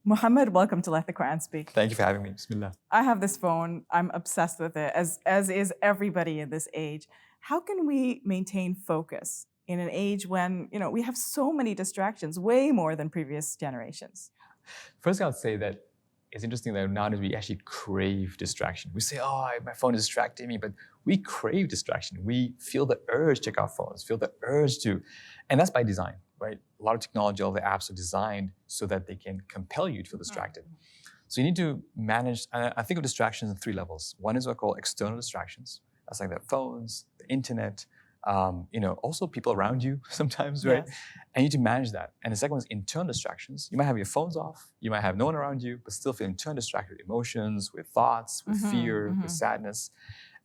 Mohammed, welcome to Let the Quran Speak. Thank you for having me. Bismillah. I have this phone. I'm obsessed with it, as is everybody in this age. How can we maintain focus in an age when, we have so many distractions, way more than previous generations? First, I would say that it's interesting that nowadays we actually crave distraction. We say, oh, my phone is distracting me, but we crave distraction. We feel the urge to check our phones, feel the urge to, and that's by design, right? A lot of technology, all the apps are designed so that they can compel you to feel distracted. So you need to manage, I think of distractions in 3 levels. One is what I call external distractions. That's like the phones, the internet, also people around you sometimes, right? Yes. And you need to manage that. And the second one is internal distractions. You might have your phones off, you might have no one around you, but still feel internally distracted with emotions, with thoughts, with fear, with sadness.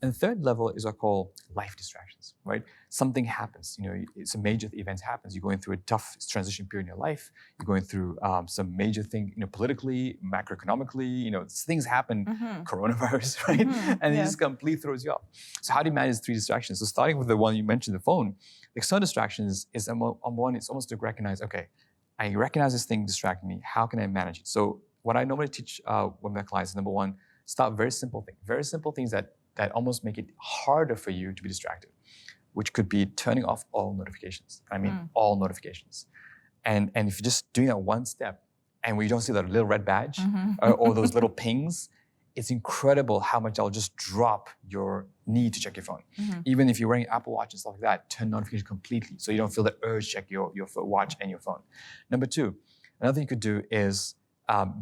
And the third level is what I call life distractions, right? Something happens, it's a major event happens. You're going through a tough transition period in your life. You're going through some major thing, politically, macroeconomically, things happen, coronavirus, right? And it just completely throws you off. So how do you manage 3 distractions? So starting with the one you mentioned, the phone, the external distractions is on one, it's almost to recognize, okay, I recognize this thing distracting me. How can I manage it? So what I normally teach with my clients is, number one, start very simple things that almost make it harder for you to be distracted, which could be turning off all notifications. I mean, all notifications. And if you're just doing that one step, and we don't see that little red badge or those little pings, it's incredible how much I'll just drop your need to check your phone. Even if you're wearing Apple Watch and stuff like that, turn notifications completely so you don't feel the urge to check your watch and your phone. Number 2, another thing you could do is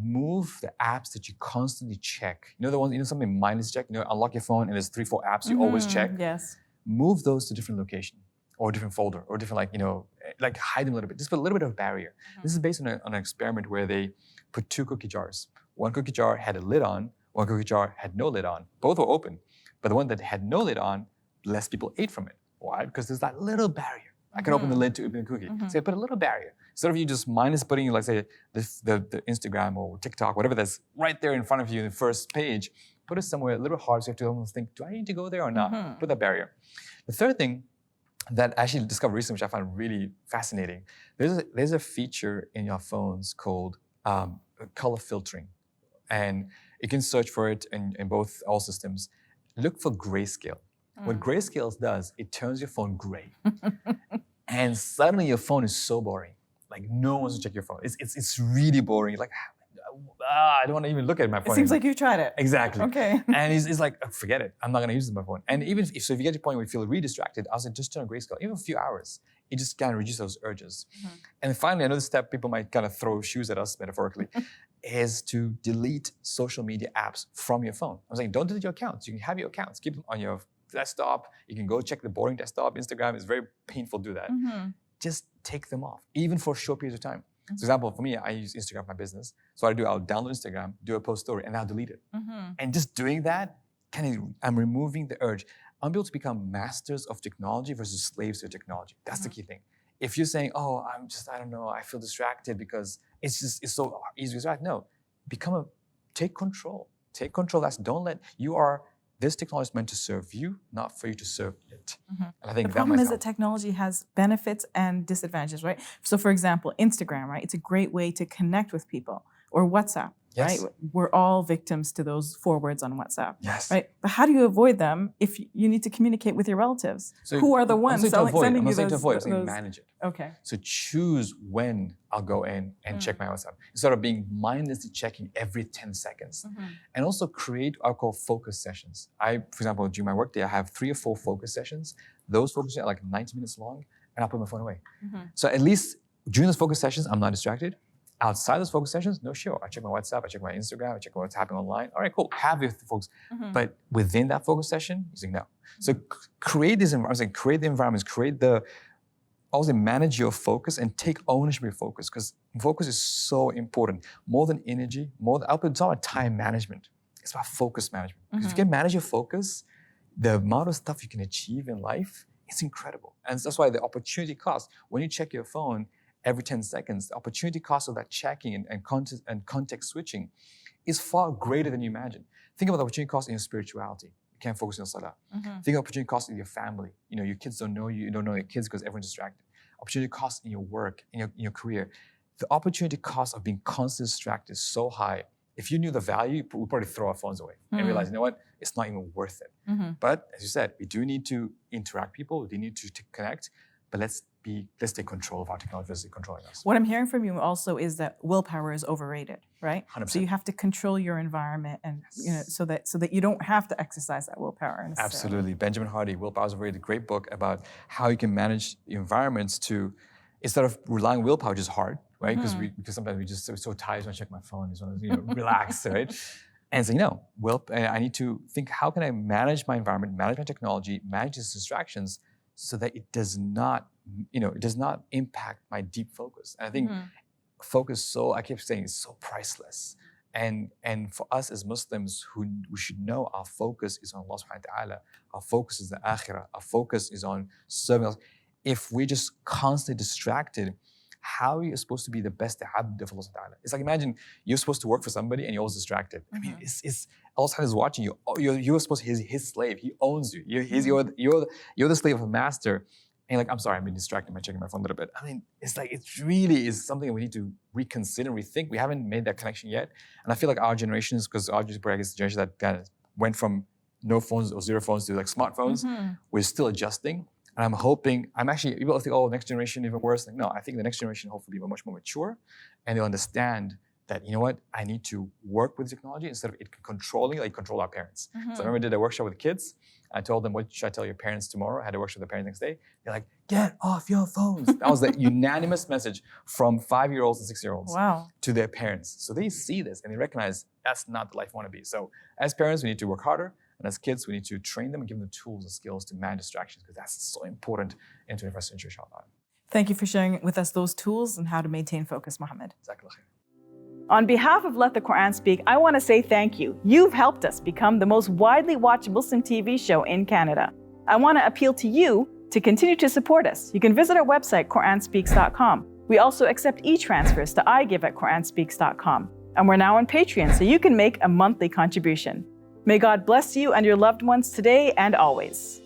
move the apps that you constantly check. The ones, something mindless check, unlock your phone and there's 3-4 apps you always check. Yes. Move those to a different location or a different folder or different, like hide them a little bit. Just put a little bit of a barrier. This is based on an experiment where they put 2 cookie jars. One cookie jar had a lid on, one cookie jar had no lid on. Both were open, but the one that had no lid on, less people ate from it. Why? Because there's that little barrier. I can open the lid to open the cookie. So I put a little barrier. Instead of you just mindless putting, like say, the Instagram or TikTok, whatever that's right there in front of you in the first page, put it somewhere a little hard so you have to almost think, do I need to go there or not? Put that barrier. The third thing that I actually discovered recently, which I found really fascinating, there's a feature in your phones called color filtering. And you can search for it in all systems. Look for grayscale. What grayscale does, it turns your phone gray. And suddenly your phone is so boring. Like no one wants to check your phone. It's really boring. Like, I don't want to even look at my phone. It seems anymore. like you tried it. Exactly. Okay. And it's like, forget it. I'm not going to use my phone. And even if you get to a point where you feel really distracted, I was like, just turn on grayscale. Even a few hours, it just kind of reduces those urges. And finally, another step people might kind of throw shoes at us metaphorically is to delete social media apps from your phone. I'm saying, don't delete your accounts. You can have your accounts. Keep them on your desktop. You can go check the boring desktop. Instagram is very painful to do that. Just take them off, even for short periods of time. For example, for me, I use Instagram for my business. So what I do, I'll download Instagram, do a post story, and I'll delete it. And just doing that, I'm removing the urge. I'm able to become masters of technology versus slaves to technology. That's the key thing. If you're saying, oh, I don't know, I feel distracted because it's so easy to distract. No, take control. Take control. This technology is meant to serve you, not for you to serve it. And I think the problem is that technology has benefits and disadvantages, right? So for example, Instagram, right? It's a great way to connect with people, or WhatsApp, right? We're all victims to those forwards on WhatsApp, right? But how do you avoid them if you need to communicate with your relatives? So who are the ones sending you those? I'm not saying to avoid, I'm saying manage it. Okay. So choose when I'll go in and check my WhatsApp, instead of being mindlessly checking every 10 seconds. And also create what I call focus sessions. For example, during my workday, I have 3 or 4 focus sessions. Those focus sessions are like 90 minutes long, and I'll put my phone away. So at least during those focus sessions, I'm not distracted. Outside those focus sessions, no, sure. I check my WhatsApp, I check my Instagram, I check what's happening online. All right, cool. Have your focus. But within that focus session, you say no. So create these environments, also manage your focus and take ownership of your focus, because focus is so important. More than energy, it's not about time management. It's about focus management. Because if you can manage your focus, the amount of stuff you can achieve in life is incredible. And that's why the opportunity cost, when you check your phone every 10 seconds, the opportunity cost of that checking and context switching is far greater than you imagine. Think about the opportunity cost in your spirituality. You can't focus on salah. Think of the opportunity cost in your family. Your kids don't know you don't know your kids because everyone's distracted. Opportunity cost in your work, in your career. the opportunity cost of being constantly distracted is so high. If you knew the value, we'd probably throw our phones away and realize, you know what, it's not even worth it. But as you said, we do need to interact with people, we do need to connect, but let's take control of our technology versus controlling us. What I'm hearing from you also is that willpower is overrated, right? 100%. So you have to control your environment, and so that you don't have to exercise that willpower. Absolutely. Benjamin Hardy, Willpower is a very great book about how you can manage environments to, instead of relying on willpower, which is hard, right? Because sometimes we're so tired, I want to check my phone, I just want to relax, right? And so, I need to think, how can I manage my environment, manage my technology, manage these distractions so that it does not impact my deep focus. And I think focus, I keep saying, is so priceless. And for us as Muslims, we should know our focus is on Allah subhanahu wa ta'ala. Our focus is the akhirah. Our focus is on serving us. If we're just constantly distracted, how are you supposed to be the best abd of Allah subhanahu wa ta'ala? It's like, imagine you're supposed to work for somebody and you're always distracted. I mean, Allah is watching you. You're supposed to be his slave. He owns you. You're the slave of a master. And you're like, I'm sorry, I've been distracted by checking my phone a little bit. I mean, it's like, it really is something we need to reconsider and rethink. We haven't made that connection yet. And I feel like our generations, because our generation is the generation that went from no phones or zero phones to like smartphones, we're still adjusting. And I'm hoping, people think, next generation even worse. Like, no, I think the next generation hopefully will be much more mature, and they'll understand that, you know what, I need to work with technology instead of it controlling, like control our parents. So I remember I did a workshop with kids. I told them, what should I tell your parents tomorrow? I had a workshop with the parents next day. They're like, get off your phones. That was the unanimous message from 5-year-olds and 6-year-olds to their parents. So they see this and they recognize that's not the life we want to be. So as parents, we need to work harder. And as kids, we need to train them and give them the tools and skills to manage distractions, because that's so important in the 21st century, inshallah. Thank you for sharing with us those tools and how to maintain focus, Mohammed. Jazakallah khair. On behalf of Let the Quran Speak, I want to say thank you. You've helped us become the most widely watched Muslim TV show in Canada. I want to appeal to you to continue to support us. You can visit our website, QuranSpeaks.com. We also accept e-transfers to iGive at QuranSpeaks.com. And we're now on Patreon, so you can make a monthly contribution. May God bless you and your loved ones today and always.